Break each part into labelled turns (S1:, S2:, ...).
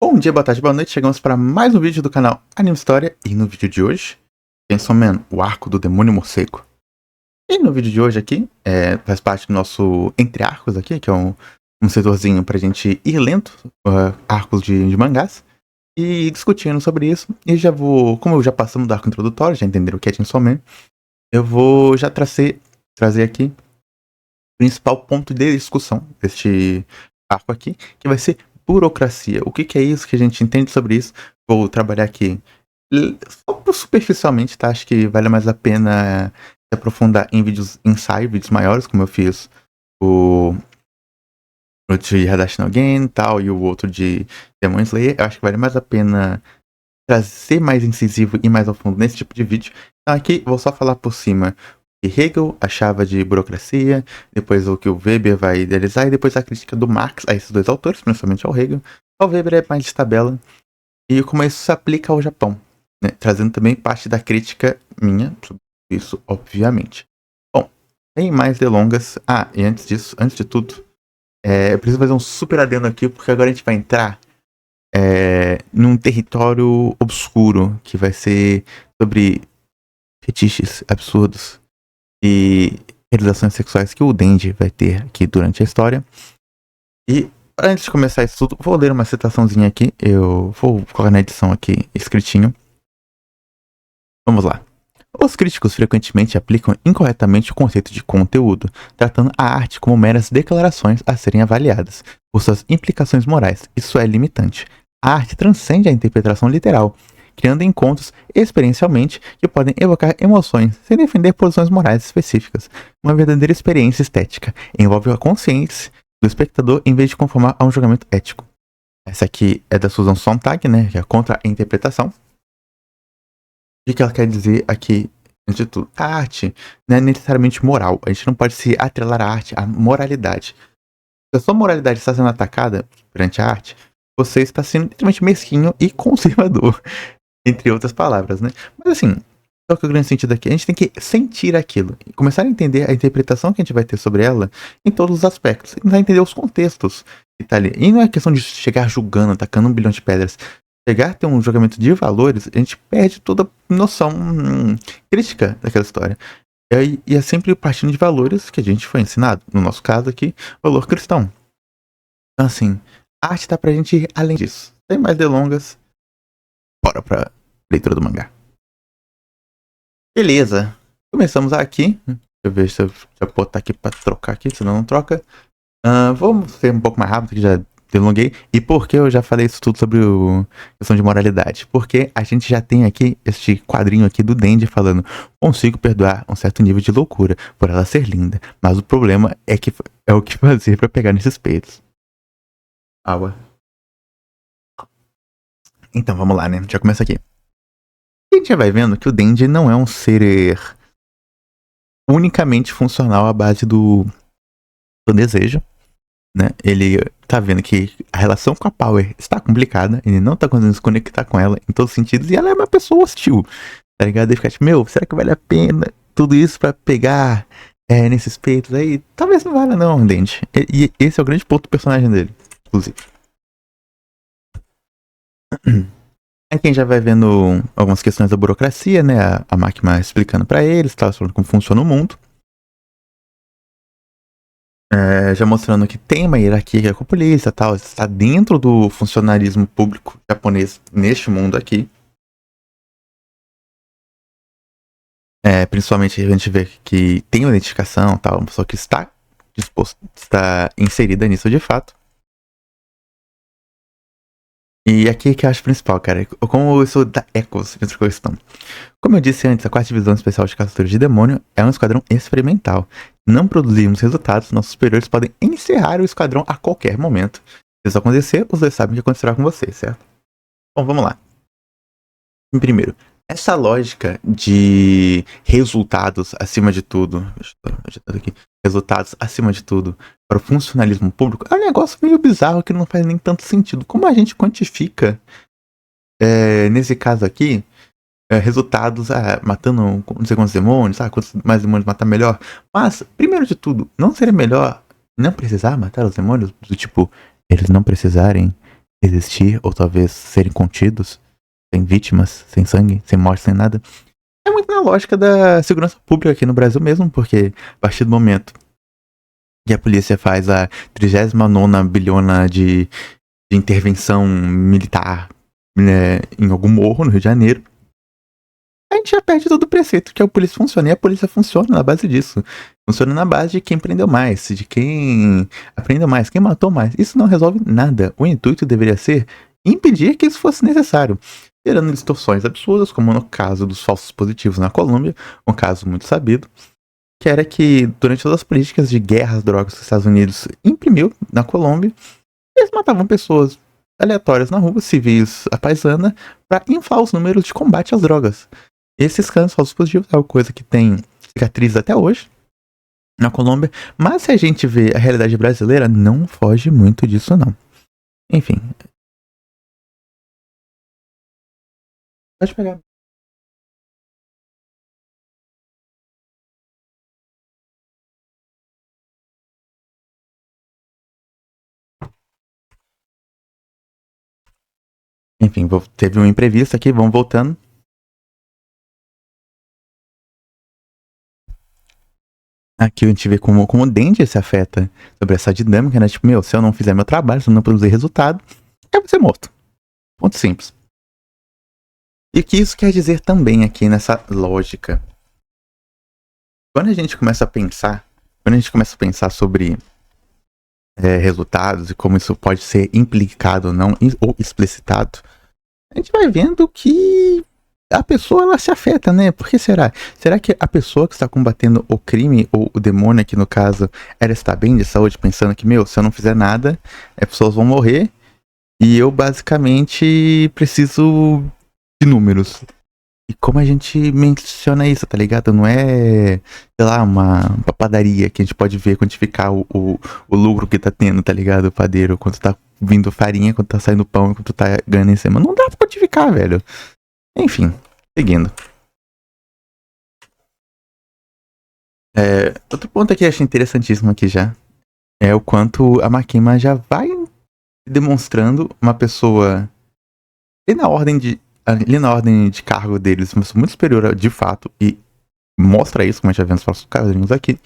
S1: Bom dia, boa tarde, boa noite. Chegamos para mais um vídeo do canal Anime História. E no vídeo de hoje, Chainsaw Man, o arco do demônio morcego. E no vídeo de hoje aqui, faz parte do nosso entre arcos aqui, que é um setorzinho pra gente ir lendo arcos de mangás. E discutindo sobre isso. E já vou, como eu já passamos do arco introdutório, já entenderam o que é Chainsaw Man, eu vou já trazer aqui o principal ponto de discussão deste arco aqui, que vai ser burocracia. O que é isso, que a gente entende sobre isso? Vou trabalhar aqui só superficialmente, tá? Acho que vale mais a pena se aprofundar em vídeos ensaio, vídeos maiores, como eu fiz o de Hadashi no Gen tal, e o outro de Demon Slayer. Eu acho que vale mais a pena trazer mais incisivo e mais ao fundo nesse tipo de vídeo. Então aqui vou só falar por cima o que Hegel achava de burocracia, depois o que o Weber vai idealizar, e depois a crítica do Marx a esses dois autores, principalmente ao Hegel. O Weber é mais de tabela, e como isso se aplica ao Japão, né? Trazendo também parte da crítica minha sobre isso, obviamente. Bom, sem mais delongas. E antes disso, antes de tudo, eu preciso fazer um super adendo aqui, porque agora a gente vai entrar num território obscuro, que vai ser sobre fetiches absurdos e realizações sexuais que o Denji vai ter aqui durante a história. E antes de começar isso tudo, vou ler uma citaçãozinha aqui. Eu vou colocar na edição aqui, escritinho. Vamos lá. Os críticos frequentemente aplicam incorretamente o conceito de conteúdo, tratando a arte como meras declarações a serem avaliadas por suas implicações morais. Isso é limitante. A arte transcende a interpretação literal, criando encontros experiencialmente que podem evocar emoções sem defender posições morais específicas. Uma verdadeira experiência estética envolve a consciência do espectador em vez de conformar a um julgamento ético. Essa aqui é da Susan Sontag, né, que é contra a interpretação. O que ela quer dizer aqui, antes de tudo? A arte não é necessariamente moral. A gente não pode se atrelar à arte à moralidade. Se a sua moralidade está sendo atacada perante a arte, você está sendo literalmente mesquinho e conservador, entre outras palavras, né? Mas assim, qual que é o grande sentido aqui? A gente tem que sentir aquilo e começar a entender a interpretação que a gente vai ter sobre ela em todos os aspectos. E tentar entender os contextos que tá ali. E não é questão de chegar julgando, atacando 1 bilhão de pedras. Chegar a ter um julgamento de valores, a gente perde toda noção crítica daquela história. E é sempre partindo de valores que a gente foi ensinado. No nosso caso aqui, valor cristão. Então assim, a arte tá pra gente ir além disso. Sem mais delongas, bora pra leitura do mangá. Beleza, começamos aqui. Deixa eu ver se eu botar aqui pra trocar aqui, senão não troca. Vamos ser um pouco mais rápido, que já delonguei. E por que eu já falei isso tudo sobre a questão de moralidade? Porque a gente já tem aqui este quadrinho aqui do Denji falando: consigo perdoar um certo nível de loucura por ela ser linda, mas o problema é que é o que fazer pra pegar nesses peitos. Então vamos lá, né? Já começa aqui. A gente já vai vendo que o Denji não é um ser unicamente funcional à base do desejo, né? Ele tá vendo que a relação com a Power está complicada, ele não tá conseguindo se conectar com ela em todos os sentidos, e ela é uma pessoa hostil, tá ligado? Ele fica tipo, será que vale a pena tudo isso pra pegar nesses peitos aí? Talvez não valha não, Denji. E esse é o grande ponto do personagem dele, inclusive. Aqui a gente já vai vendo algumas questões da burocracia, né? A máquina explicando pra eles, tá falando como funciona o mundo. Já mostrando que tem uma hierarquia com a polícia e tal, está dentro do funcionarismo público japonês neste mundo aqui. Principalmente a gente vê que tem uma identificação, tal, uma pessoa que está inserida nisso de fato. E aqui que eu acho principal, cara, como isso dá ecos nessa questão. Como eu disse antes, a 4ª Divisão Especial de Caçadores de Demônio é um esquadrão experimental. Não produzimos resultados, nossos superiores podem encerrar o esquadrão a qualquer momento. Se isso acontecer, os dois sabem o que acontecerá com você, certo? Bom, vamos lá. Primeiro, essa lógica de resultados acima de tudo, resultados acima de tudo para o funcionalismo público é um negócio meio bizarro que não faz nem tanto sentido. Como a gente quantifica, nesse caso aqui, resultados, matando não sei quantos demônios, quantos mais demônios matar melhor. Mas, primeiro de tudo, não seria melhor não precisar matar os demônios? Do tipo, eles não precisarem existir, ou talvez serem contidos, sem vítimas, sem sangue, sem morte, sem nada. É muito na lógica da segurança pública aqui no Brasil mesmo, porque a partir do momento que a polícia faz a 39ª bilhona de intervenção militar, né, em algum morro no Rio de Janeiro, a gente já perde todo o preceito que a polícia funciona. E a polícia funciona na base disso. Funciona na base de quem prendeu mais, de quem aprendeu mais, quem matou mais. Isso não resolve nada. O intuito deveria ser impedir que isso fosse necessário, gerando distorções absurdas, como no caso dos falsos positivos na Colômbia, um caso muito sabido, que era que durante todas as políticas de guerra às drogas que os Estados Unidos imprimiu na Colômbia, eles matavam pessoas aleatórias na rua, civis à paisana, para inflar os números de combate às drogas. Esses casos falsos positivos é uma coisa que tem cicatriz até hoje na Colômbia, mas se a gente vê a realidade brasileira, não foge muito disso não. Enfim. Pode pegar. Enfim, teve um imprevisto aqui, vamos voltando. Aqui a gente vê como o dente se afeta sobre essa dinâmica, né? Tipo, se eu não fizer meu trabalho, se eu não produzir resultado, eu vou ser morto. Ponto simples. E o que isso quer dizer também aqui nessa lógica? Quando a gente começa a pensar sobre resultados e como isso pode ser implicado ou não, ou explicitado, a gente vai vendo que a pessoa ela se afeta, né? Por que será? Será que a pessoa que está combatendo o crime, ou o demônio aqui no caso, ela está bem de saúde, pensando que, se eu não fizer nada, as pessoas vão morrer e eu basicamente preciso de números. E como a gente menciona isso, tá ligado? Não é, sei lá, uma padaria que a gente pode ver quantificar o lucro que tá tendo, tá ligado? O padeiro, quanto tá vindo farinha, quanto tá saindo pão, quanto tá ganhando em cima. Não dá pra quantificar, velho. Enfim, seguindo. Outro ponto aqui que eu achei interessantíssimo aqui já é o quanto a Makima já vai demonstrando uma pessoa ali na ordem de cargo deles, uma pessoa muito superior de fato, e mostra isso, como a gente já vê nos próximos quadrinhos aqui.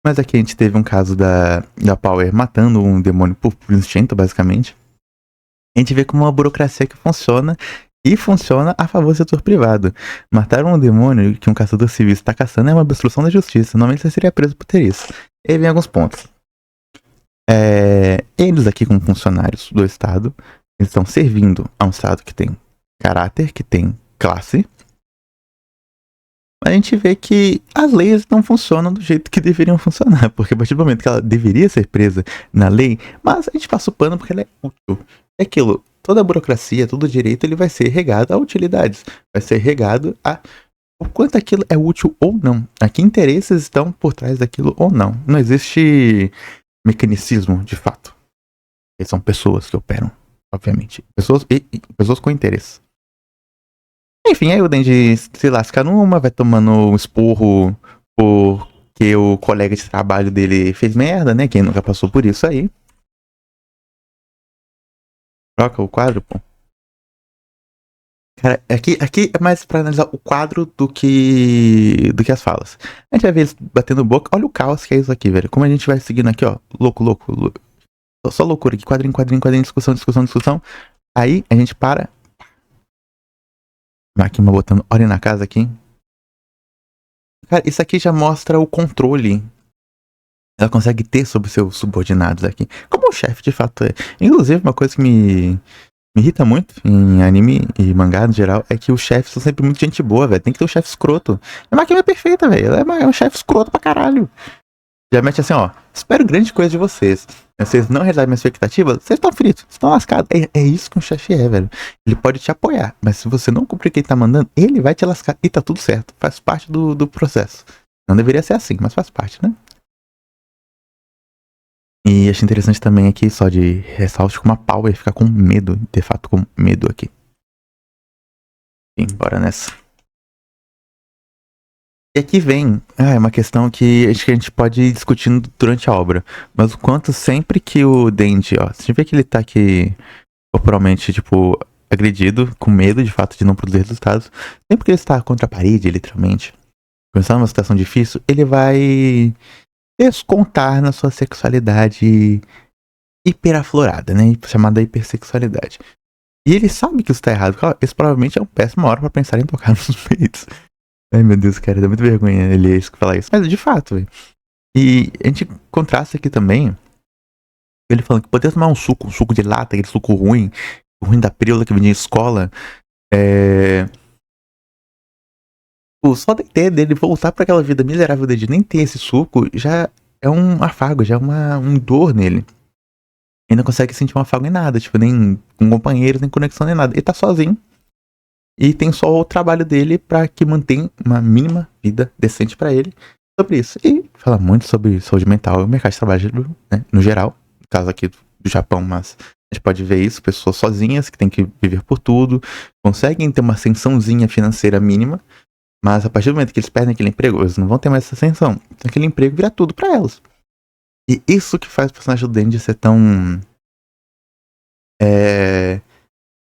S1: Mas aqui a gente teve um caso da Power matando um demônio por instinto, basicamente. A gente vê como uma burocracia que funciona, e funciona a favor do setor privado. Matar um demônio que um caçador civil está caçando é uma obstrução da justiça. Normalmente você seria preso por ter isso. E aí vem alguns pontos. Eles aqui como funcionários do Estado, eles estão servindo a um Estado que tem caráter, que tem classe. A gente vê que as leis não funcionam do jeito que deveriam funcionar, porque a partir do momento que ela deveria ser presa na lei, mas a gente passa o pano porque ela é útil. É aquilo, toda a burocracia, todo o direito, ele vai ser regado a utilidades, vai ser regado a o quanto aquilo é útil ou não, a que interesses estão por trás daquilo ou não. Não existe mecanicismo, de fato. Eles são pessoas que operam, obviamente. Pessoas com interesse. Enfim, aí o Denji se lasca numa, vai tomando um esporro porque o colega de trabalho dele fez merda, né? Quem nunca passou por isso aí. Troca o quadro, pô. Cara, aqui é mais pra analisar o quadro do que as falas. A gente vai ver eles batendo boca. Olha o caos que é isso aqui, velho. Como a gente vai seguindo aqui, ó. Louco. Só loucura aqui. Quadrinho, discussão. Aí a gente para. Makima botando ordem na casa aqui. Cara, isso aqui já mostra o controle. Ela consegue ter sobre seus subordinados aqui. Como o chefe de fato é. Inclusive, uma coisa que me irrita muito em anime e mangá no geral é que os chefes são sempre muito gente boa, velho. Tem que ter um chefe escroto. A Makima é perfeita, velho. Ela é um chefe escroto pra caralho. Já mete assim, ó. Espero grande coisa de vocês. Vocês não realizarem minhas expectativas, vocês estão fritos, vocês estão lascados. É isso que um chefe é, velho. Ele pode te apoiar, mas se você não cumprir o que ele tá mandando, ele vai te lascar. E tá tudo certo. Faz parte do processo. Não deveria ser assim, mas faz parte, né? E achei interessante também aqui, só de ressalto, como a Power fica com medo, de fato com medo aqui. Enfim, bora nessa. E aqui vem, é uma questão que acho que a gente pode ir discutindo durante a obra. Mas o quanto sempre que o Denji, ó, você vê que ele tá aqui corporalmente, tipo, agredido, com medo de fato de não produzir resultados, sempre que ele está contra a parede, literalmente, começando uma situação difícil, ele vai descontar na sua sexualidade hiperaflorada, né? Chamada hipersexualidade. E ele sabe que isso tá errado, porque esse provavelmente é uma péssima hora pra pensar em tocar nos peitos. Ai meu Deus, cara, dá muita vergonha ele falar isso. Mas de fato, velho. E a gente contrasta aqui também, ele falando que poderia tomar um suco de lata, aquele suco ruim, ruim da pílula que vendia em escola. Só da ideia dele voltar pra aquela vida miserável de nem ter esse suco, já é um afago, já é um dor nele. Ele não consegue sentir um afago em nada, tipo, nem com companheiros, nem conexão, nem nada. Ele tá sozinho. E tem só o trabalho dele pra que mantenha uma mínima vida decente pra ele sobre isso. E fala muito sobre saúde mental e o mercado de trabalho, né, no geral. No caso aqui do Japão, mas a gente pode ver isso, pessoas sozinhas que têm que viver por tudo, conseguem ter uma ascensãozinha financeira mínima, mas a partir do momento que eles perdem aquele emprego, eles não vão ter mais essa ascensão. Então aquele emprego vira tudo pra elas. E isso que faz o personagem do Denji ser tão...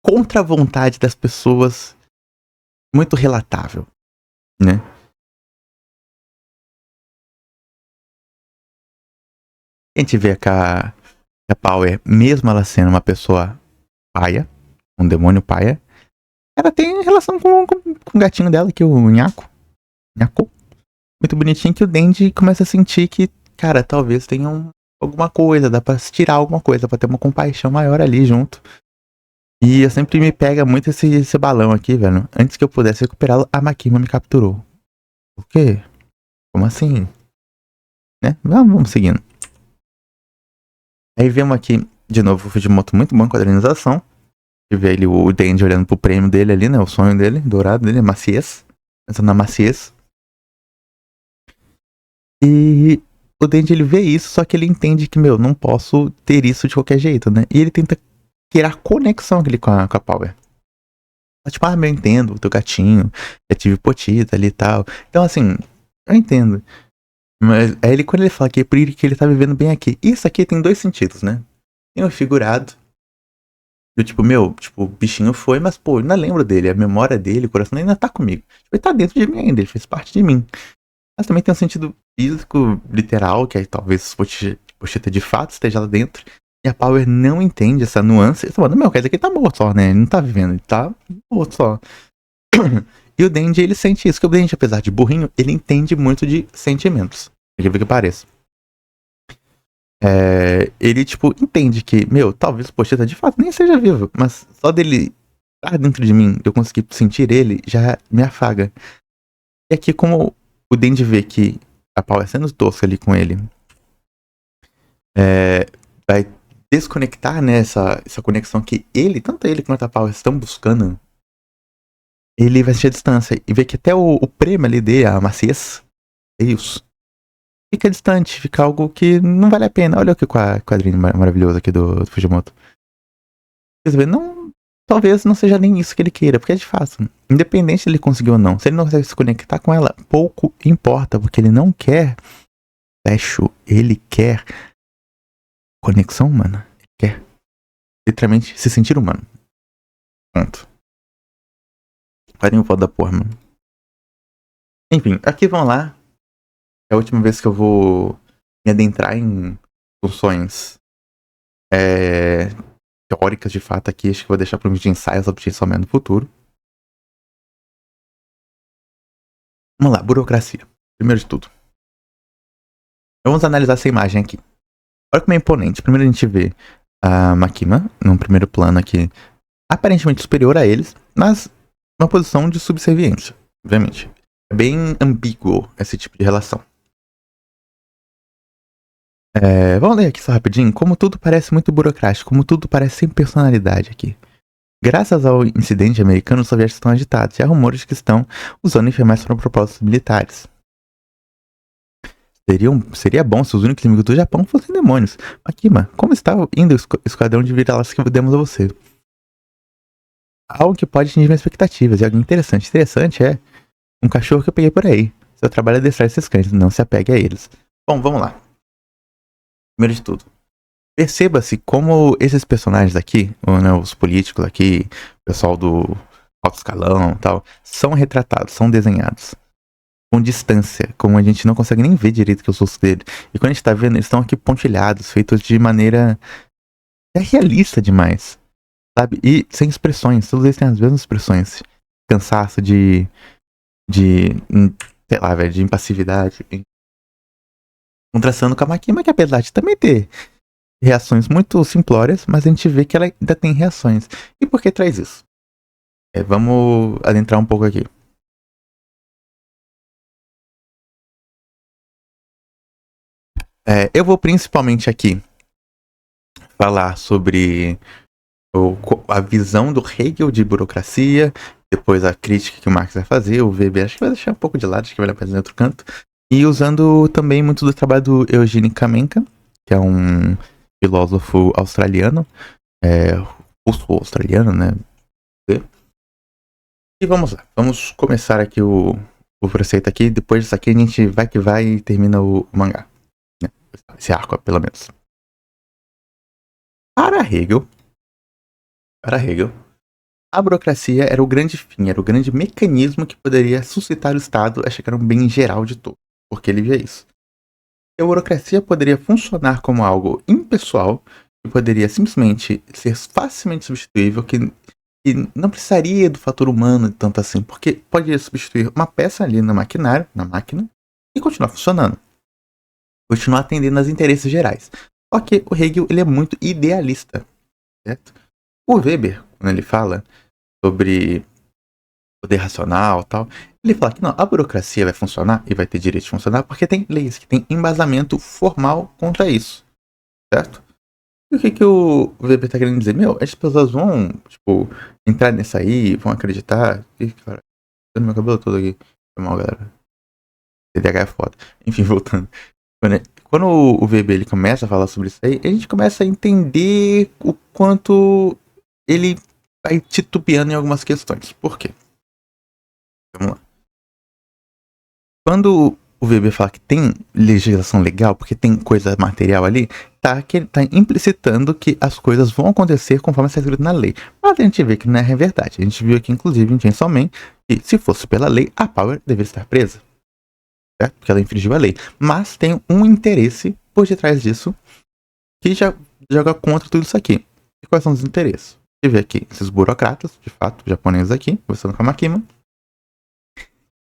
S1: contra a vontade das pessoas, muito relatável, né? A gente vê que a Power, mesmo ela sendo uma pessoa paia, um demônio paia, ela tem relação com o gatinho dela, que é o Nhaco. Muito bonitinho, que o Denji começa a sentir que, cara, talvez tenha alguma coisa, dá pra se tirar alguma coisa, pra ter uma compaixão maior ali junto. E eu sempre me pega muito esse balão aqui, velho. Antes que eu pudesse recuperá-lo, a Makima me capturou. Por quê? Como assim? Né? Vamos seguindo. Aí vemos aqui, de novo, o Fujimoto muito bom com a quadrinização. E vê ele, o Denji olhando pro prêmio dele ali, né? O sonho dele, dourado dele, maciez. Pensando na maciez. E o Denji, ele vê isso, só que ele entende que, meu, não posso ter isso de qualquer jeito, né? E ele tenta criar conexão ali com a Power. Tipo, eu entendo, o teu gatinho, eu tive potita ali e tal. Então, assim, eu entendo. Mas aí ele, quando ele fala que é por isso que ele tá vivendo bem aqui. Isso aqui tem dois sentidos, né? Tem um figurado. Do tipo, meu, tipo, o bichinho foi, mas, pô, eu ainda lembro dele. A memória dele, o coração ainda tá comigo. Tipo, ele tá dentro de mim ainda, ele fez parte de mim. Mas também tem um sentido físico, literal, que aí talvez Pochita de fato esteja lá dentro. E a Power não entende essa nuance. Ele tá falando, meu, quer dizer que ele tá morto só, né? Ele não tá vivendo, ele tá morto só. E o Denji, ele sente isso, que o Denji, apesar de burrinho, ele entende muito de sentimentos. Incrível que pareça. Ele, tipo, entende que, meu, talvez o Pochita de fato nem seja vivo, mas só dele estar dentro de mim, eu conseguir sentir ele, já me afaga. E aqui, como o Denji vê que a Power sendo tosca ali com ele, vai desconectar, né, essa conexão que ele, tanto ele quanto a Power estão buscando, ele vai sentir a distância e vê que até o prêmio ali dele, a maciez, é isso. Fica distante, fica algo que não vale a pena. Olha que quadrinho maravilhoso aqui do Fujimoto. Quer dizer, não, talvez não seja nem isso que ele queira, porque é de fato, independente se ele conseguiu ou não, se ele não consegue se conectar com ela, pouco importa, porque ele não quer ele quer conexão humana. Ele quer literalmente se sentir humano. Ponto. Quadrinho foda da porra, mano. Enfim, aqui vamos lá. É a última vez que eu vou me adentrar em funções teóricas de fato aqui. Acho que vou deixar para um vídeo de ensaio sobre Chainsaw Man no futuro. Vamos lá, burocracia. Primeiro de tudo. Vamos analisar essa imagem aqui. Olha como é imponente. Primeiro a gente vê a Makima, num primeiro plano aqui, aparentemente superior a eles, mas uma posição de subserviência, obviamente. É bem ambíguo esse tipo de relação. Vamos ler aqui só rapidinho. Como tudo parece muito burocrático, como tudo parece sem personalidade aqui. Graças ao incidente americano, os soviéticos estão agitados e há rumores que estão usando enfermeiros para propósitos militares. Seria bom se os únicos inimigos do Japão fossem demônios. Makima, como está indo o esquadrão de vira-latas que demos a você? Algo que pode atingir minhas expectativas. E algo interessante. Interessante é um cachorro que eu peguei por aí. Seu trabalho é adestrar esses cães, não se apegue a eles. Bom, vamos lá. Primeiro de tudo, perceba-se como esses personagens aqui, ou, né, os políticos aqui, o pessoal do alto escalão e tal, são retratados, são desenhados com distância, como a gente não consegue nem ver direito que é o rosto dele. E quando a gente tá vendo, eles estão aqui pontilhados, feitos de maneira realista demais, sabe? E sem expressões, todos eles têm as mesmas expressões. Cansaço de sei lá, velho, de impassividade. Contrastando com a Makima, que apesar de também ter reações muito simplórias, mas a gente vê que ela ainda tem reações. E por que traz isso? Vamos adentrar um pouco aqui. Eu vou principalmente aqui falar sobre a visão do Hegel de burocracia, depois a crítica que o Marx vai fazer, o Weber acho que vai deixar um pouco de lado, acho que vai olhar para outro canto, e usando também muito do trabalho do Eugene Kamenka, que é um filósofo australiano, russo-australiano, né? E vamos lá, vamos começar aqui o preceito aqui, depois disso aqui a gente vai que vai e termina o mangá, né? Esse arco, pelo menos. Para Hegel, a burocracia era o grande fim, era o grande mecanismo que poderia suscitar o Estado a chegar a um bem geral de todos, porque ele via isso. A burocracia poderia funcionar como algo impessoal, que poderia simplesmente ser facilmente substituível, que não precisaria do fator humano tanto assim, porque poderia substituir uma peça ali no maquinário, na máquina, e continuar funcionando. Continuar atendendo aos interesses gerais. Só que o Hegel ele é muito idealista, certo? O Weber, quando ele fala sobre poder racional e tal, ele fala que não, a burocracia vai funcionar e vai ter direito de funcionar porque tem leis que tem embasamento formal contra isso, certo? E o que o Weber tá querendo dizer? Meu, as pessoas vão, tipo, entrar nessa aí, vão acreditar. Ih, cara, tá meu cabelo todo aqui. Foi mal, galera. TDAH é foda. Enfim, voltando. Quando o Weber ele começa a falar sobre isso aí, a gente começa a entender o quanto ele vai titubeando em algumas questões. Por quê? Vamos lá. Quando o Weber fala que tem legislação legal, porque tem coisa material ali, tá implicitando que as coisas vão acontecer conforme está escrito na lei. Mas a gente vê que não é verdade. A gente viu aqui, inclusive, em Chainsaw Man, que se fosse pela lei, a Power deveria estar presa. Certo? Porque ela infringiu a lei. Mas tem um interesse por detrás disso que já joga contra tudo isso aqui. E quais são os interesses? A gente vê aqui esses burocratas, de fato, japoneses aqui, conversando com a Makima,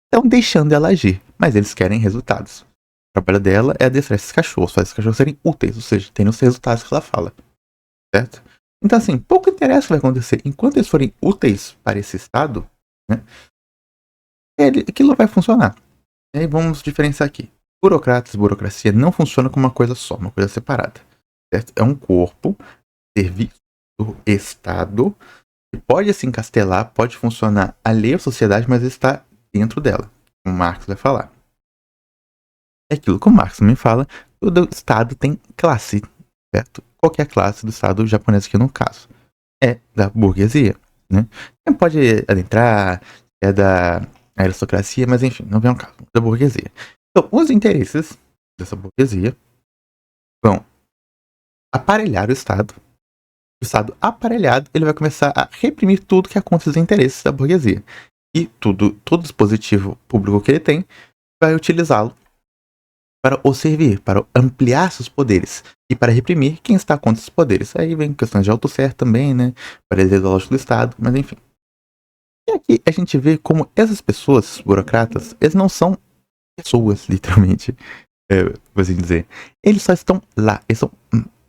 S1: estão deixando ela agir, mas eles querem resultados. O trabalho dela é adestrar esses cachorros, fazer esses cachorros serem úteis, ou seja, terem os resultados que ela fala, certo? Então assim, pouco interessa o que vai acontecer. Enquanto eles forem úteis para esse estado, né, aquilo vai funcionar. E aí vamos diferenciar aqui. Burocratas e burocracia não funcionam como uma coisa só, uma coisa separada, certo? É um corpo, serviço do Estado, que pode se encastelar, pode funcionar alheio à sociedade, mas está dentro dela, como Marx vai falar. É aquilo que o Marx também fala, todo Estado tem classe, certo? Qualquer classe do Estado japonês aqui no caso é da burguesia, né? Quem pode adentrar é da aristocracia, mas enfim, não vem ao caso, da burguesia. Então, os interesses dessa burguesia vão aparelhar o Estado. O Estado aparelhado, ele vai começar a reprimir tudo que é contra os interesses da burguesia. E todo dispositivo público que ele tem vai utilizá-lo para o servir, para ampliar seus poderes e para reprimir quem está contra esses poderes. Aí vem questões de autosser também, né? Para ideológico do Estado, mas enfim. E aqui a gente vê como essas pessoas, burocratas, eles não são pessoas, literalmente, por assim dizer. Eles só estão lá, eles são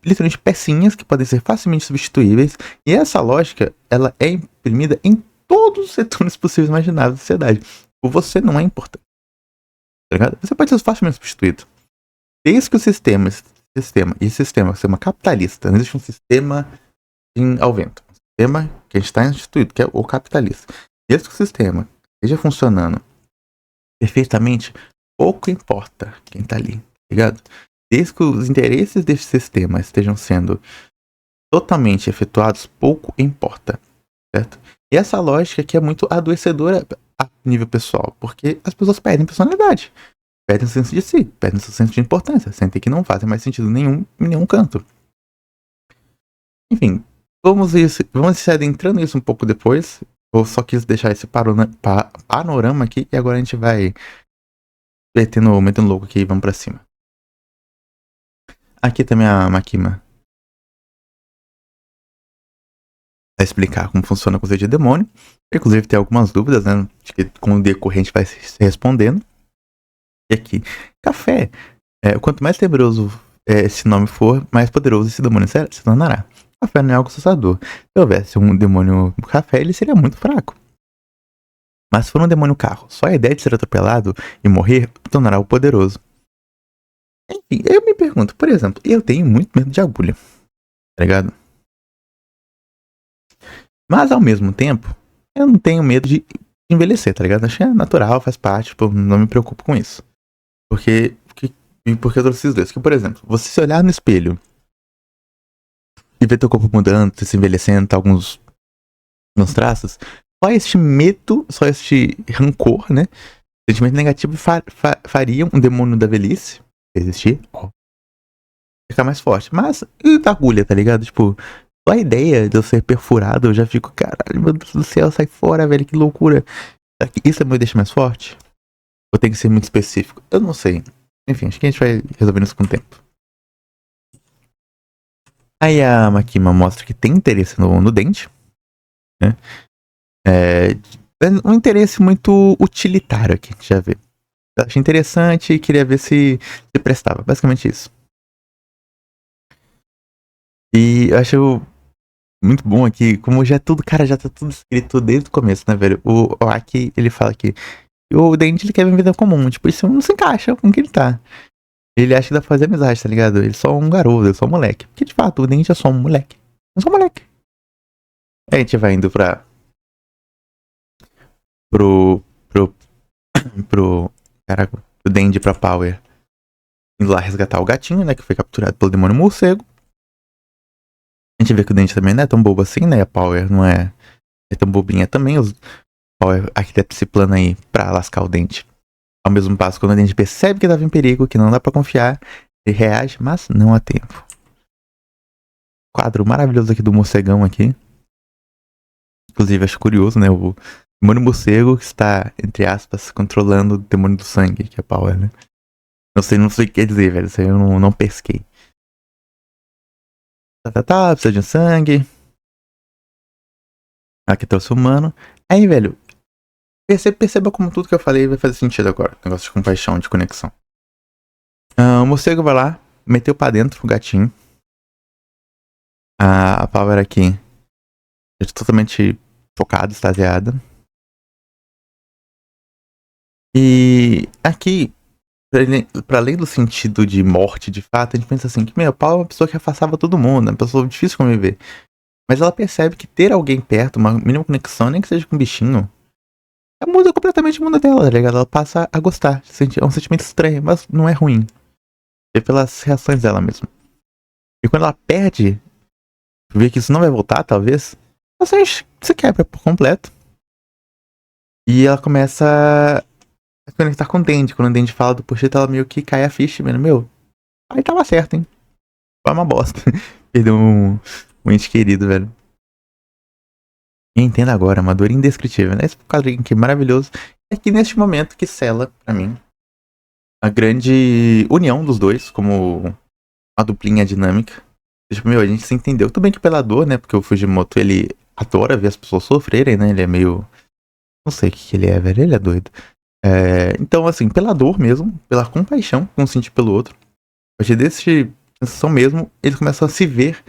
S1: literalmente pecinhas que podem ser facilmente substituíveis. E essa lógica, ela é imprimida em todos os setores possíveis e imagináveis da sociedade. Você não é importante. Tá ligado? Você pode ser facilmente substituído. Desde que o sistema capitalista, não existe um sistema ao vento. Um sistema que a gente está instituído, que é o capitalista. Desde que o sistema esteja funcionando perfeitamente, pouco importa quem está ali, tá ligado? Desde que os interesses desse sistema estejam sendo totalmente efetuados, pouco importa, certo? E essa lógica aqui é muito adoecedora a nível pessoal, porque as pessoas perdem personalidade, perdem o senso de si, perdem o seu senso de importância, sentem que não fazem mais sentido nenhum em nenhum canto. Enfim, vamos se adentrando nisso um pouco depois. Eu só quis deixar esse panorama aqui e agora a gente vai metendo louco aqui e vamos pra cima. Aqui também a Makima vai explicar como funciona a coisa de demônio. Inclusive tem algumas dúvidas, né? Que com o decorrente vai se respondendo. E aqui, café. Quanto mais tenebroso esse nome for, mais poderoso esse demônio se tornará. Café não é algo assustador. Se houvesse um demônio café, ele seria muito fraco. Mas se for um demônio carro, só a ideia de ser atropelado e morrer tornará o poderoso. Enfim, eu me pergunto, por exemplo, eu tenho muito medo de agulha, tá ligado? Mas ao mesmo tempo, eu não tenho medo de envelhecer, tá ligado? Acho que é natural, faz parte, tipo, não me preocupo com isso. Porque eu trouxe esses dois. Que, por exemplo, você se olhar no espelho e ver teu corpo mudando, se envelhecendo, tá alguns traços, só este medo, só este rancor, né? Sentimento negativo faria um demônio da velhice existir, ficar mais forte. Mas, e da agulha, tá ligado? Tipo, só a ideia de eu ser perfurado, eu já fico, caralho, meu Deus do céu, sai fora, velho, que loucura. Isso me deixa mais forte? Ou tem que ser muito específico? Eu não sei. Enfim, acho que a gente vai resolvendo isso com o tempo. Aí a Makima mostra que tem interesse no dente, né? Um interesse muito utilitário aqui, já vê. Eu achei interessante e queria ver se prestava. Basicamente isso. E eu acho muito bom aqui, como já é tudo, cara, já tá tudo escrito desde o começo, né, velho? O Aki, ele fala que o Dente, ele quer viver vida comum, tipo, isso não se encaixa com o que ele tá. Ele acha que dá pra fazer amizade, tá ligado? Ele é só um garoto, ele é só um moleque. Porque, de fato, o Dente é só um moleque. É só um moleque. Aí a gente vai indo pro caraca, pro Dendy pra Power. Indo lá resgatar o gatinho, né, que foi capturado pelo demônio morcego. A gente vê que o Dendy também não é tão bobo assim, né? A Power não é tão bobinha também. Os Power arquiteta esse plano aí pra lascar o Dente. Ao mesmo passo, quando o Dente percebe que tava em perigo, que não dá pra confiar, ele reage, mas não há tempo. Quadro maravilhoso aqui do morcegão aqui. Inclusive, acho curioso, né? O demônio morcego que está, entre aspas, controlando o demônio do sangue, que é Power, né? Não sei o que quer dizer, velho. Isso aí eu não pesquei. Precisa de sangue. Aqui trouxe o humano. Aí, velho, perceba como tudo que eu falei vai fazer sentido agora. Negócio de compaixão, de conexão. O morcego vai lá, meteu pra dentro o gatinho. A Power aqui, totalmente focada, extasiada. E aqui, pra além do sentido de morte de fato, a gente pensa assim, que meu, a Paula é uma pessoa que afastava todo mundo, é uma pessoa difícil de conviver. Mas ela percebe que ter alguém perto, uma mínima conexão, nem que seja com um bichinho, muda completamente o mundo dela, tá ligado? Ela passa a gostar. É um sentimento estranho, mas não é ruim. É pelas reações dela mesmo. E quando ela perde, vê que isso não vai voltar, talvez, ela se quebra por completo. E ela começa a conectar com o Dendy. Quando o Dendy fala do Pochita, ela meio que cai a ficha, mano. Meu, aí tava certo, hein? Foi uma bosta. Perdeu um ente querido, velho. E entenda agora, uma dor indescritível, né? Esse quadrinho aqui maravilhoso. É que neste momento que sela, pra mim, a grande união dos dois, como uma duplinha dinâmica. Tipo, meu, a gente se entendeu. Tudo bem que pela dor, né? Porque o Fujimoto, ele adora ver as pessoas sofrerem, né? Ele é meio... Não sei o que ele é, velho. Ele é doido. Então, assim, pela dor mesmo, pela compaixão que um sente pelo outro, a partir desse sensação mesmo, eles começam a se ver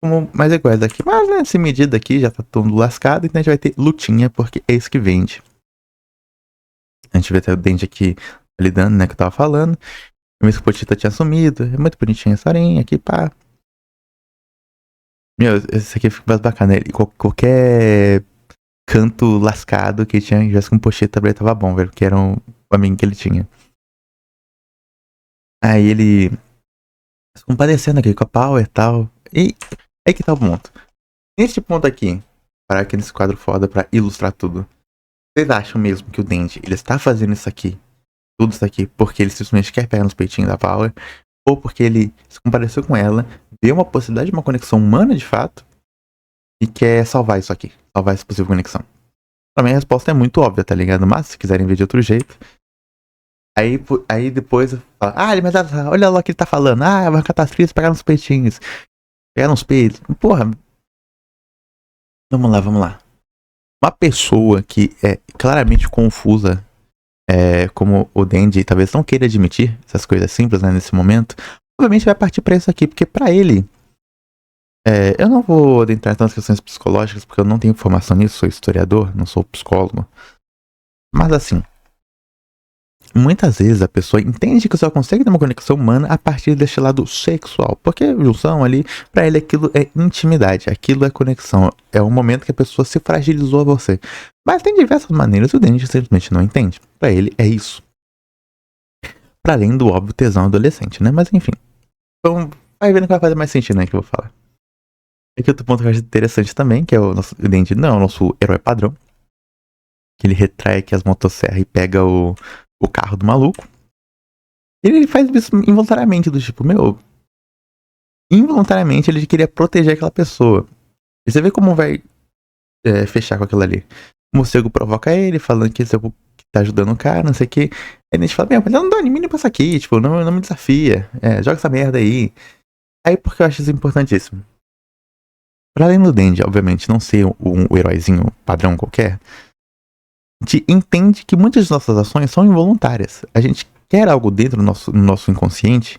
S1: como mais iguais aqui. Mas, né, essa medida aqui já tá todo lascado, então a gente vai ter lutinha, porque é isso que vende. A gente vê até o Dente aqui lidando, né, que eu tava falando. O Miss Potita tinha sumido. É muito bonitinha essa arinha aqui, pá. Meu, esse aqui fica mais bacana. Qualquer canto lascado que tivesse com Pochita também tava bom, velho. Que era um amigo que ele tinha. Aí ele se compadecendo aqui com a Power e tal. E aí que tá o ponto. Neste ponto aqui, para aqui nesse quadro foda pra ilustrar tudo. Vocês acham mesmo que o Dendy, ele está fazendo isso aqui, tudo isso aqui, porque ele simplesmente quer pegar nos peitinhos da Power? Ou porque ele se compadeceu com ela, vê uma possibilidade de uma conexão humana de fato, e quer salvar isso aqui. Salvar essa possível conexão. Pra mim a resposta é muito óbvia, tá ligado? Mas se quiserem ver de outro jeito. Aí depois fala, mas olha lá o que ele tá falando. Vai catar as crianças, pegar nos peitinhos. Pegar nos peitos. Porra. Vamos lá. Uma pessoa que é claramente confusa, como o Dendi talvez não queira admitir essas coisas simples, né, nesse momento, obviamente vai partir pra isso aqui, porque pra ele, eu não vou adentrar tantas questões psicológicas, porque eu não tenho formação nisso, sou historiador, não sou psicólogo. Mas assim, muitas vezes a pessoa entende que só consegue ter uma conexão humana a partir deste lado sexual. Porque junção ali, pra ele aquilo é intimidade, aquilo é conexão. É um momento que a pessoa se fragilizou a você. Mas tem diversas maneiras, o Dennis simplesmente não entende. Pra ele é isso. Pra além do óbvio tesão adolescente, né? Mas enfim. Então, vai vendo que vai fazer mais sentido, né, que eu vou falar. Aqui outro ponto que eu acho interessante também, que é o nosso Dennis não é o nosso herói padrão. Que ele retrai aqui as motosserras e pega o carro do maluco. Ele faz isso involuntariamente, do tipo, involuntariamente ele queria proteger aquela pessoa. E você vê como vai fechar com aquilo ali. O morcego provoca ele, falando que tá ajudando o cara, não sei o que. Aí a gente fala, mas eu não dou nem mínimo pra isso aqui, tipo, não me desafia. Joga essa merda aí. Aí porque eu acho isso importantíssimo. Pra além do Denji, obviamente, não ser um heróizinho padrão qualquer, a gente entende que muitas de nossas ações são involuntárias. A gente quer algo dentro do nosso inconsciente,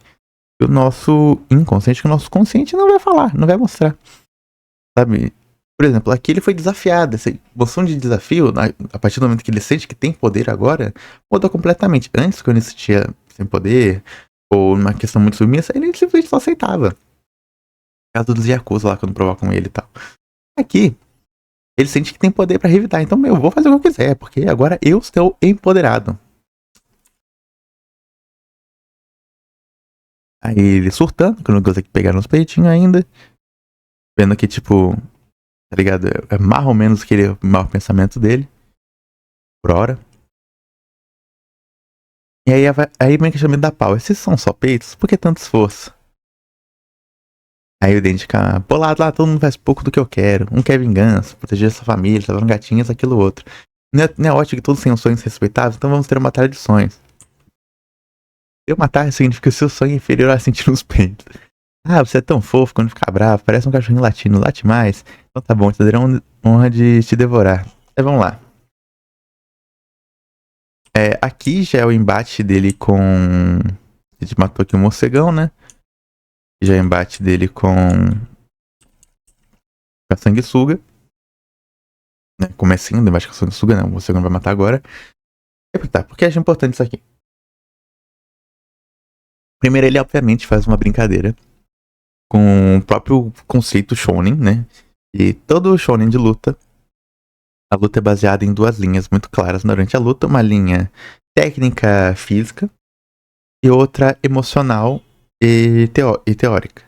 S1: e o nosso inconsciente, que o nosso consciente não vai falar, não vai mostrar. Sabe? Por exemplo, aqui ele foi desafiado. Essa emoção de desafio, a partir do momento que ele sente que tem poder agora, mudou completamente. Antes, quando ele se sentia sem poder, ou numa questão muito submissa, ele simplesmente só aceitava. Caso dos Yakuza lá, quando provocam ele e tal. Aqui, ele sente que tem poder pra revidar. Então, eu vou fazer o que eu quiser, porque agora eu estou empoderado. Aí ele surtando, que não consegue pegar nos peitinhos ainda. Vendo que, tipo, tá ligado? É mais ou menos aquele mau pensamento dele. Por hora. E aí meio que chama da pau. Esses são só peitos? Por que tanto esforço? Aí o Dente fica bolado lá, todo mundo faz pouco do que eu quero. Um quer vingança, proteger sua família, salvar gatinhas, aquilo outro. Não é ótimo que todos tenham sonhos respeitáveis, então vamos ter uma batalha de sonhos. Eu matar significa que o seu sonho é inferior a sentir nos peitos. Você é tão fofo quando fica bravo, parece um cachorrinho latino, late mais. Então tá bom, te darei honra de te devorar. Vamos lá. Aqui já é o embate dele com... A gente matou aqui o morcegão, né? Já é o embate dele com a sanguessuga. Né? Comecinho do embate com a sanguessuga, né? O morcegão vai matar agora. Tá, por que acho importante isso aqui? Primeiro, ele obviamente faz uma brincadeira com o próprio conceito shonen, né? E todo shonen de luta, a luta é baseada em duas linhas muito claras durante a luta. Uma linha técnica física e outra emocional e teórica.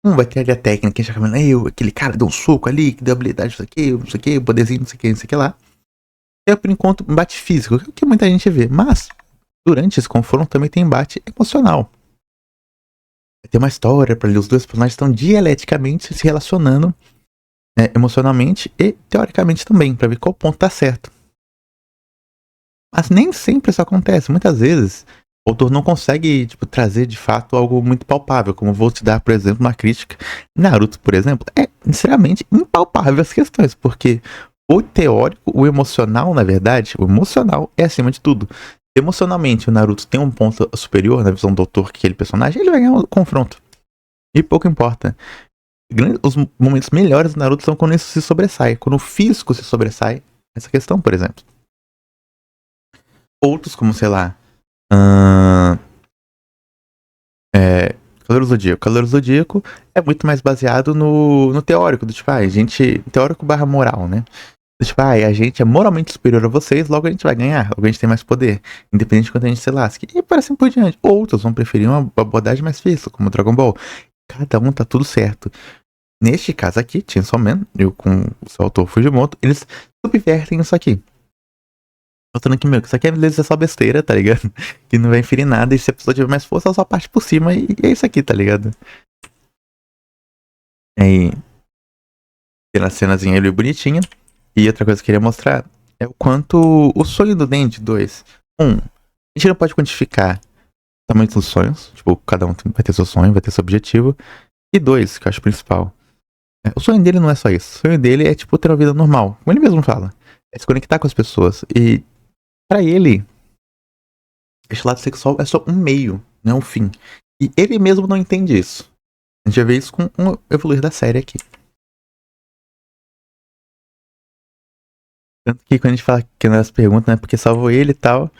S1: Um vai ter ali a técnica, que a gente falando, aquele cara deu um soco ali, que deu habilidade, não sei o que, poderzinho, não sei o que lá. Por enquanto, embate físico, que muita gente vê. Mas, durante esse confronto, também tem embate emocional. Tem uma história para ali, os dois personagens estão dialeticamente se relacionando emocionalmente e teoricamente também, para ver qual ponto tá certo. Mas nem sempre isso acontece. Muitas vezes, o autor não consegue trazer de fato algo muito palpável. Como vou te dar, por exemplo, uma crítica. Naruto, por exemplo, é sinceramente impalpável as questões, porque o teórico, o emocional, na verdade, o emocional é acima de tudo. Emocionalmente, o Naruto tem um ponto superior na visão do autor que aquele personagem, ele vai ganhar um confronto. E pouco importa. Os momentos melhores do Naruto são quando isso se sobressai. Quando o físico se sobressai. Essa questão, por exemplo. Outros, como, sei lá... Cavaleiro Zodíaco. Cavaleiro Zodíaco é muito mais baseado no teórico. Do tipo, teórico barra moral, né? Do tipo, a gente é moralmente superior a vocês, logo a gente vai ganhar. Logo a gente tem mais poder. Independente de quanto a gente se lasque. E por assim por diante. Outros vão preferir uma abordagem mais física, como Dragon Ball. Cada um tá tudo certo. Neste caso aqui, Chainsaw Man, eu com o seu autor Fujimoto, eles subvertem isso aqui. Mostrando que, que isso aqui é só besteira, tá ligado? Que não vai inferir nada, e se a pessoa tiver mais força, ela só parte por cima, e é isso aqui, tá ligado? Aí, Tem a cenazinha ali bonitinha. E outra coisa que eu queria mostrar é o quanto o sonho do Denji 2. A gente não pode quantificar o tamanho dos sonhos. Tipo, cada um vai ter seu sonho, vai ter seu objetivo. E dois, que eu acho principal. O sonho dele não é só isso. O sonho dele é, tipo, ter uma vida normal. Como ele mesmo fala. É se conectar com as pessoas. E, pra ele, esse lado sexual é só um meio, não é um fim. E ele mesmo não entende isso. A gente já vê isso com o evoluir da série aqui. Tanto que quando a gente fala que nas perguntas, né, porque salvou ele e tal.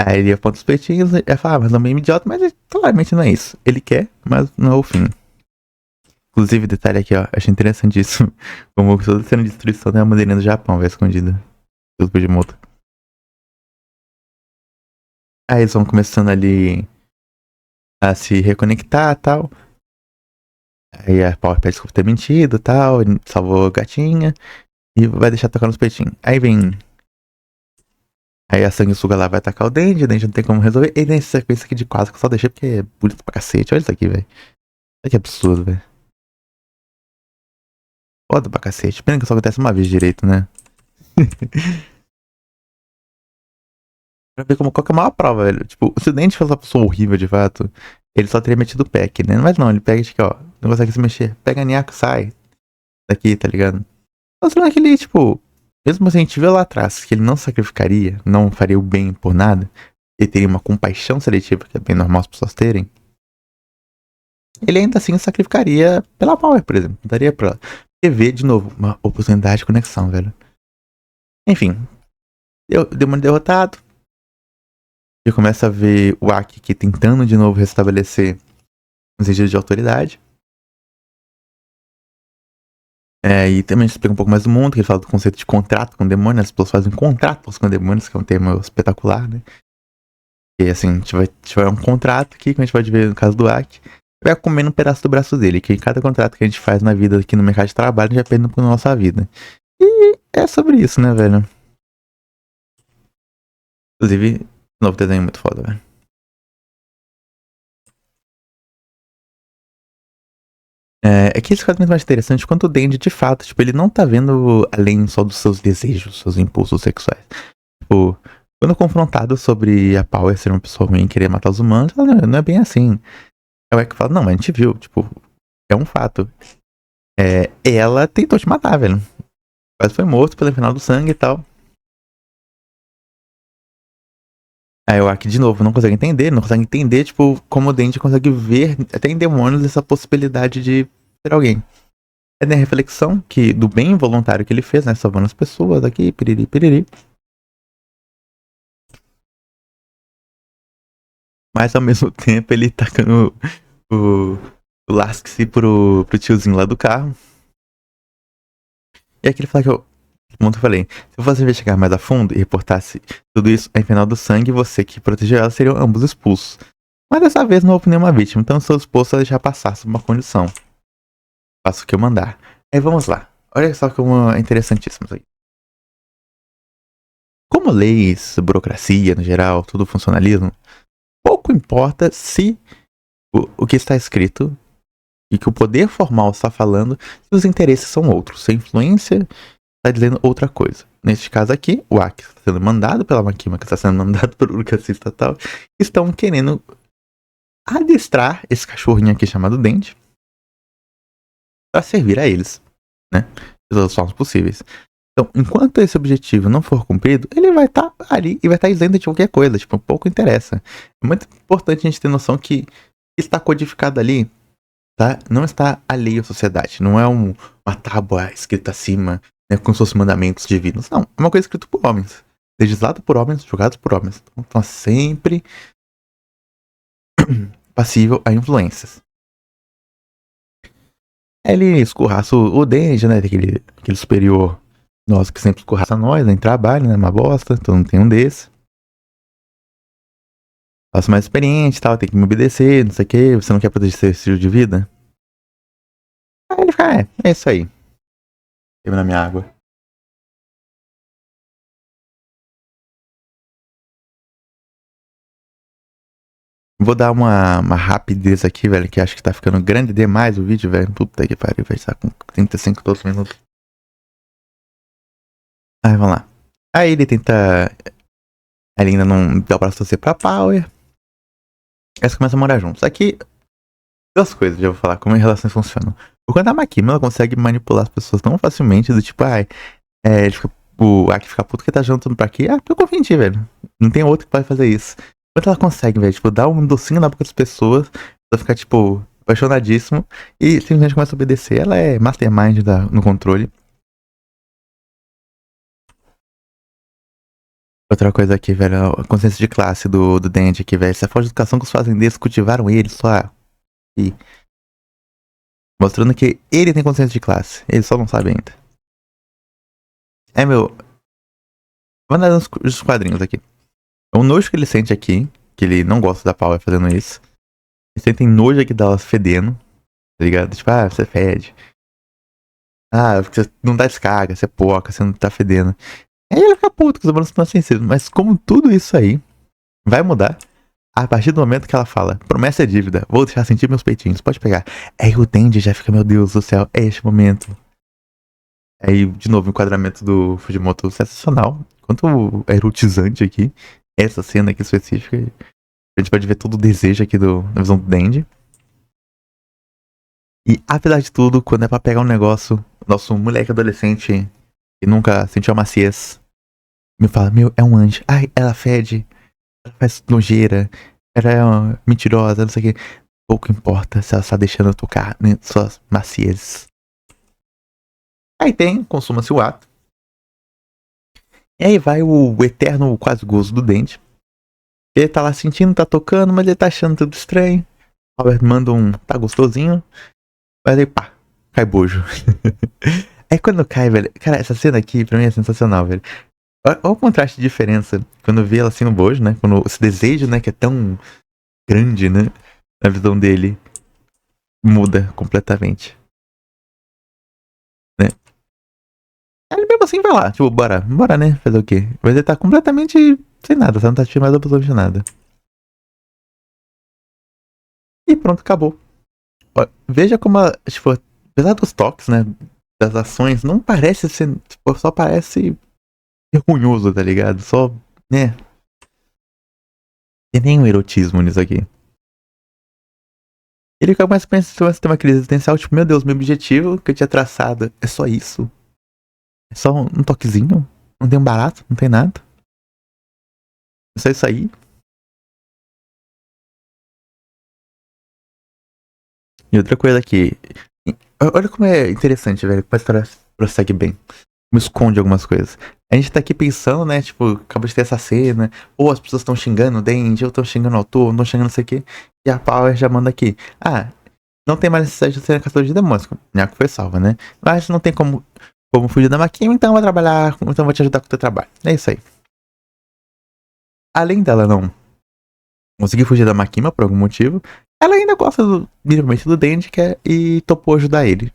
S1: Aí ele aponta os peitinhos e fala, mas é meio idiota, mas claramente não é isso. Ele quer, mas não é o fim. Inclusive, detalhe aqui, ó, achei interessantíssimo. Como toda cena de destruição tem uma bandeirinha do Japão, vai escondida. Tudo de moto. Aí eles vão começando ali a se reconectar e tal. Aí a Power pede desculpa por ter mentido e tal. Ele salvou a gatinha. E vai deixar tocar nos peitinhos. Aí vem. Aí a sanguessuga lá vai atacar o Dende não tem como resolver. E nessa sequência aqui de quase que eu só deixei porque é bonito pra cacete. Olha isso aqui, velho. Olha que absurdo, velho. Foda pra cacete. Pena que só acontece uma vez direito, né? Pra ver como qual que é a maior prova, velho. Tipo, se o Dente fosse uma pessoa horrível de fato, ele só teria metido o pack, né? Mas não, ele pega aqui, ó. Não consegue se mexer. Pega Niaco, sai. Daqui, tá ligado? Mostrando que ele, tipo, mesmo assim, a gente viu lá atrás que ele não sacrificaria, não faria o bem por nada, ele teria uma compaixão seletiva, que é bem normal as pessoas terem. Ele ainda assim sacrificaria pela Power, por exemplo. Daria pra ver de novo uma oportunidade de conexão, velho. Enfim, demônio derrotado. E começa a ver o Aki aqui tentando de novo restabelecer os registros de autoridade. E também explica um pouco mais do mundo, que ele fala do conceito de contrato com demônios, as pessoas fazem contratos com demônios, que é um termo espetacular, né? E assim, a gente vai um contrato aqui, que a gente pode ver no caso do Aki, vai comendo um pedaço do braço dele, que em cada contrato que a gente faz na vida aqui no mercado de trabalho, a gente vai perdendo por nossa vida. E é sobre isso, né, velho? Inclusive, novo desenho muito foda, velho. É que esse caso é muito mais interessante quando o Dandy, de fato, tipo, ele não tá vendo além só dos seus desejos, seus impulsos sexuais. Tipo, quando confrontado sobre a Power ser uma pessoa ruim e querer matar os humanos, ela não é bem assim. Ela é que fala, não, mas a gente viu, tipo, é um fato. Ela tentou te matar, velho. Quase foi morto pelo final do sangue e tal. Aí o Aki, de novo, não consegue entender, tipo, como o Denji consegue ver, até em demônios, essa possibilidade de ser alguém. É da reflexão que, do bem voluntário que ele fez, né, salvando as pessoas aqui, piriri, piriri. Mas ao mesmo tempo ele tacando o Lasky pro tiozinho lá do carro. E aqui ele fala que como eu falei, se você investigar mais a fundo e reportasse tudo isso em final do sangue, você que protegeu ela seriam ambos expulsos. Mas dessa vez não houve nenhuma vítima, então estou disposto a deixar passar sob uma condição. Faço o que eu mandar. Aí vamos lá. Olha só como é interessantíssimo isso aí. Como leis, burocracia no geral, tudo funcionalismo, pouco importa se o que está escrito e que o poder formal está falando, se os interesses são outros, se a influência está dizendo outra coisa. Neste caso aqui, o Aki está sendo mandado pela Makima, que está sendo mandado pelo Urukacista e tal, estão querendo adestrar esse cachorrinho aqui chamado Dente para servir a eles, né? De todas as formas possíveis. Então, enquanto esse objetivo não for cumprido, ele vai estar ali e vai estar isento de qualquer coisa, tipo, pouco interessa. É muito importante a gente ter noção que está codificado ali, tá? Não está alheio à sociedade, não é uma tábua escrita acima, né, com seus mandamentos divinos. Não, é uma coisa escrita por homens, legislado por homens, julgado por homens. Então, tá sempre passível a influências. Aí ele escorraça o Denji, né, aquele superior nosso que sempre escorraça nós, né, em trabalho, né, uma bosta, todo mundo tem um desse. Faço mais experiente e tal, tem que me obedecer, não sei o que, você não quer proteger seu estilo de vida? Aí ele fica, é isso aí. Termina minha água. Vou dar uma rapidez aqui, velho, que acho que tá ficando grande demais o vídeo, velho. Puta que pariu, vai estar com 35 todos os minutos. Aí, vamos lá. Aí ele tenta... Ele ainda não dá o braço torcer pra Power. Aí eles começam a morar juntos. Aqui, duas coisas, já vou falar como as relações funcionam. Quando a Makima, ela consegue manipular as pessoas tão facilmente, do tipo, ele fica, o Aki fica puto que tá juntando pra aqui. Eu confio em ti, velho. Não tem outro que pode fazer isso. Quando ela consegue, velho, tipo, dar um docinho na boca das pessoas, ela fica, tipo, apaixonadíssimo e simplesmente começa a obedecer. Ela é mastermind no controle. Outra coisa aqui, velho, a consciência de classe do Denji aqui, velho. Se a forma de educação que os fazendeiros cultivaram ele só. E mostrando que ele tem consciência de classe. Ele só não sabe ainda. Meu. Vamos dar uns quadrinhos aqui. O nojo que ele sente aqui, que ele não gosta da Power fazendo isso. Ele sente nojo aqui dela fedendo, tá ligado? Tipo, você fede. Você não dá descarga, você é porca, você não tá fedendo. Aí ele fica puto que os humanos estão sensíveis. Mas como tudo isso aí vai mudar a partir do momento que ela fala, promessa é dívida, vou deixar sentir meus peitinhos, pode pegar. Aí o Denji já fica, meu Deus do céu, é este momento. Aí, de novo, o enquadramento do Fujimoto sensacional. Quanto erotizante aqui. Essa cena aqui específica. A gente pode ver todo o desejo aqui na visão do Denji. E, apesar de tudo, quando é pra pegar um negócio, nosso moleque adolescente que nunca sentiu a maciez me fala, meu, é um anjo. Ai, ela fede. Ela faz nojeira. Ela é uma mentirosa, não sei o que. Pouco importa se ela está deixando eu tocar em suas maciezes. Aí consuma-se o ato. E aí vai o eterno quase gozo do Dente. Ele tá lá sentindo, tá tocando, mas ele tá achando tudo estranho. Robert manda tá gostosinho. Mas aí pá, cai bojo. Aí quando cai, velho. Cara, essa cena aqui pra mim é sensacional, velho. Olha o contraste de diferença. Quando eu vi ela assim no bojo, né? Quando esse desejo, né, que é tão grande, né? Na visão dele. Muda completamente. Né? Ele mesmo assim vai lá, tipo, bora, né? Fazer o quê? Mas ele tá completamente sem nada, você não tá assistindo mais absolutamente nada. E pronto, acabou. Ó, veja como, tipo, apesar dos toques, né? Das ações, não parece ser. Tipo, só parece vergonhoso, tá ligado? Só, né? Tem nenhum erotismo nisso aqui. Ele começa a pensar ter uma crise existencial, tipo, meu Deus, meu objetivo que eu tinha traçado é só isso. É só um toquezinho. Não tem um barato, não tem nada. É só isso aí. E outra coisa aqui. Olha como é interessante, velho. Como a história prossegue bem. Como esconde algumas coisas. A gente tá aqui pensando, né? Tipo, acabou de ter essa cena. Ou as pessoas estão xingando o Denji, ou estão xingando o autor, ou estão xingando não sei o quê. E a Power já manda aqui. Não tem mais necessidade de ser caçador de demônios. Nyaku foi salva, né? Mas não tem como fugir da Makima, então vai trabalhar. Então vou te ajudar com o teu trabalho. É isso aí. Além dela não conseguir fugir da Makima por algum motivo, ela ainda gosta minimamente do Denji e topou ajudar ele,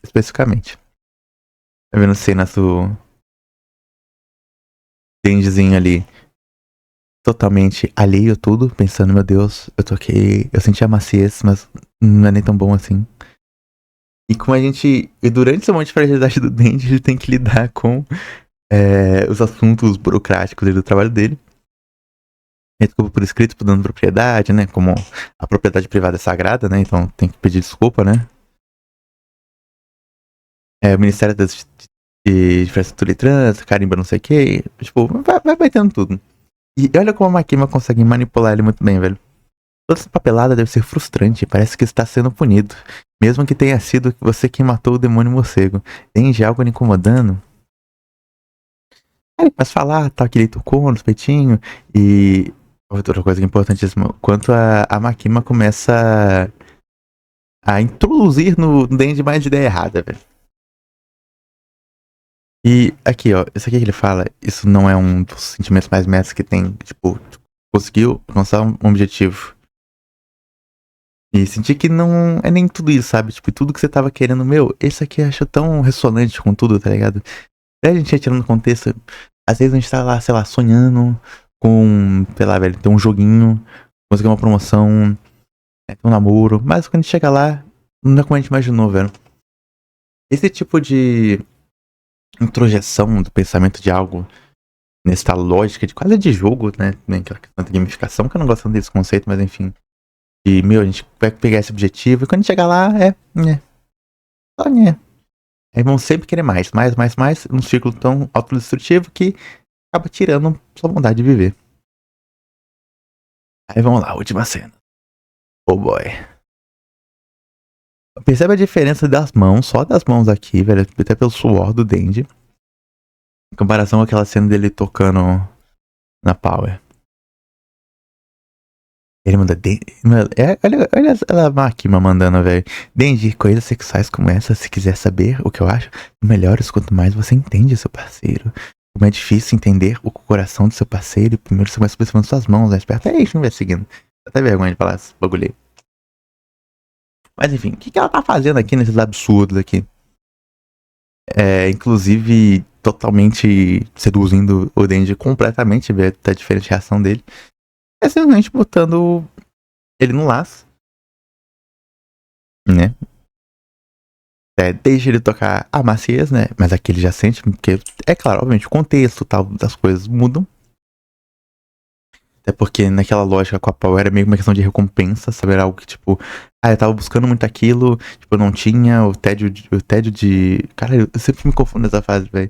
S1: especificamente. Tá vendo cenas do Denjizinho ali totalmente alheio a tudo, pensando, meu Deus, eu senti a maciez, mas não é nem tão bom assim. E como a gente. E durante esse monte de fragilidade do Denji, ele tem que lidar com os assuntos burocráticos do trabalho dele. Desculpa por escrito, por dando propriedade, né? Como a propriedade privada é sagrada, né? Então tem que pedir desculpa, né? O Ministério de Infraestrutura e Trânsito, carimba não sei o que. Tipo, vai tendo tudo. E olha como a Makima consegue manipular ele muito bem, velho. Toda essa papelada deve ser frustrante, parece que está sendo punido. Mesmo que tenha sido você quem matou o demônio morcego. Tem já algo lhe incomodando? Aí ele começa a falar, tal, que ele tocou nos peitinhos. E outra coisa que é importantíssima, quanto a Makima começa a introduzir no Denji mais de ideia errada, velho. E aqui, ó, isso aqui que ele fala, isso não é um dos sentimentos mais mestres que tem. Tipo, conseguiu alcançar um objetivo. E sentir que não é nem tudo isso, sabe? Tipo, tudo que você tava querendo, meu, esse aqui eu acho tão ressonante com tudo, tá ligado? Daí a gente tirando contexto, às vezes a gente tá lá, sei lá, sonhando com, sei lá, velho, ter um joguinho, conseguir uma promoção, ter um namoro, mas quando a gente chega lá, não é como a gente imaginou, velho. Esse tipo de introjeção do pensamento de algo nessa lógica de quase de jogo, né? Aquela questão de gamificação, que eu não gosto tanto desse conceito, mas enfim. E, a gente vai pegar esse objetivo e quando chegar lá, só Aí vão sempre querer mais, num círculo tão autodestrutivo que acaba tirando sua vontade de viver. Aí vamos lá, última cena. Oh boy. Percebe a diferença das mãos, só das mãos aqui, velho, até pelo suor do Denji. Em comparação com aquela cena dele tocando na Power. Ele manda olha a máquina mandando, velho. Denji, coisas sexuais como essa, se quiser saber o que eu acho, melhores quanto mais você entende seu parceiro. Como é difícil entender o coração do seu parceiro, primeiro você começa observando suas mãos, mais perto. É isso, não vai seguindo. Dá até vergonha de falar esse bagulho aí. Mas enfim, o que ela tá fazendo aqui nesses absurdos aqui? Inclusive, totalmente seduzindo o Denji completamente, ver a diferente reação dele. É simplesmente botando ele no laço, né? Deixa ele tocar a maciez, né? Mas aqui ele já sente, porque, é claro, obviamente, o contexto tal das coisas mudam. Até porque naquela lógica com a Power era meio uma questão de recompensa, saber algo que, tipo, eu tava buscando muito aquilo, tipo, eu não tinha, o tédio de. Cara, eu sempre me confundo nessa fase, velho.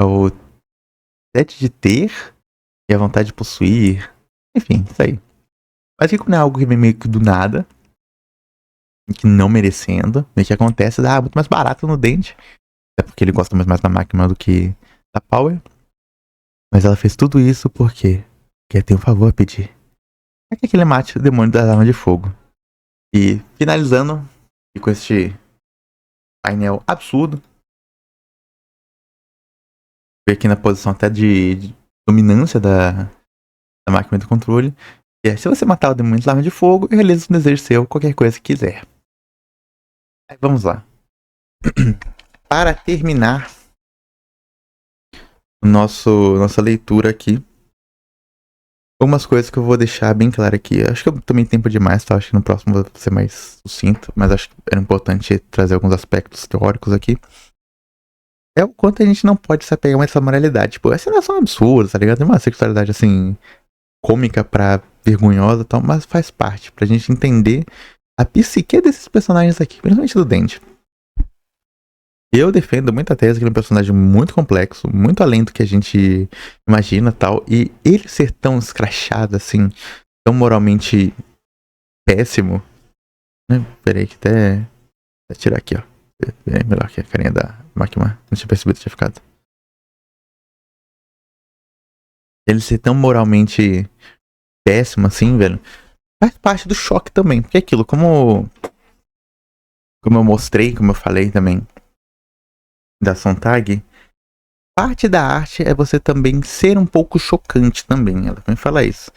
S1: É o tédio de ter e a vontade de possuir. Enfim, isso aí. Mas que quando é algo que vem meio que do nada, que não merecendo, meio que acontece, muito mais barato no dente. Até porque ele gosta mais da máquina do que da Power. Mas ela fez tudo isso porque tem um favor a pedir. É que ele mate o demônio das armas de fogo. E finalizando, e com este painel absurdo, veio aqui na posição até de dominância da máquina do controle. E se você matar o demônio das armas de fogo, realiza um desejo seu, qualquer coisa que quiser. Aí vamos lá. Para terminar nossa leitura aqui, algumas coisas que eu vou deixar bem claro aqui. Acho que eu tomei tempo demais, tá? Acho que no próximo vou ser mais sucinto, mas acho que era importante trazer alguns aspectos teóricos aqui. É o quanto a gente não pode se apegar a essa moralidade. Tipo, essa não é absurda, tá ligado? Tem uma sexualidade, assim, cômica pra vergonhosa e tal, mas faz parte pra gente entender a psique desses personagens aqui, principalmente do Denji. Eu defendo muito a tese que ele é um personagem muito complexo, muito além do que a gente imagina e tal, e ele ser tão escrachado assim, tão moralmente péssimo, né? Peraí que até vou tirar aqui, ó. É melhor que a carinha da máquina, não tinha percebido que tinha ficado. Ele ser tão moralmente péssimo assim, velho, faz parte do choque também, porque é aquilo, como eu mostrei, como eu falei também da Sontag, parte da arte é você também ser um pouco chocante também. Ela também fala isso.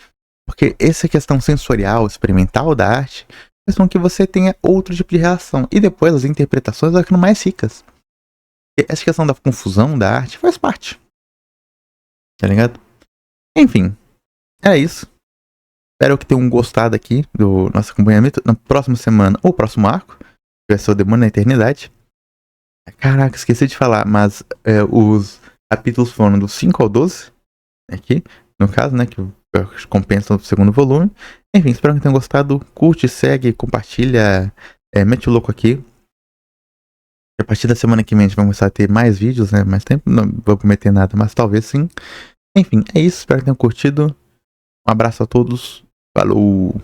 S1: Porque essa questão sensorial, experimental da arte, faz com que você tenha outro tipo de reação. E depois as interpretações vão ficando mais ricas. E essa questão da confusão da arte faz parte. Tá ligado? Enfim, é isso. Espero que tenham gostado aqui do nosso acompanhamento. Na próxima semana, ou próximo arco, que vai ser o Demônio na Eternidade. Caraca, esqueci de falar, mas os capítulos foram do 5 ao 12, aqui, no caso, né, que compensa o segundo volume. Enfim, espero que tenham gostado. Curte, segue, compartilha, mete o louco aqui. A partir da semana que vem a gente vai começar a ter mais vídeos, né, mais tempo, não vou prometer nada, mas talvez sim. Enfim, é isso, espero que tenham curtido. Um abraço a todos, falou!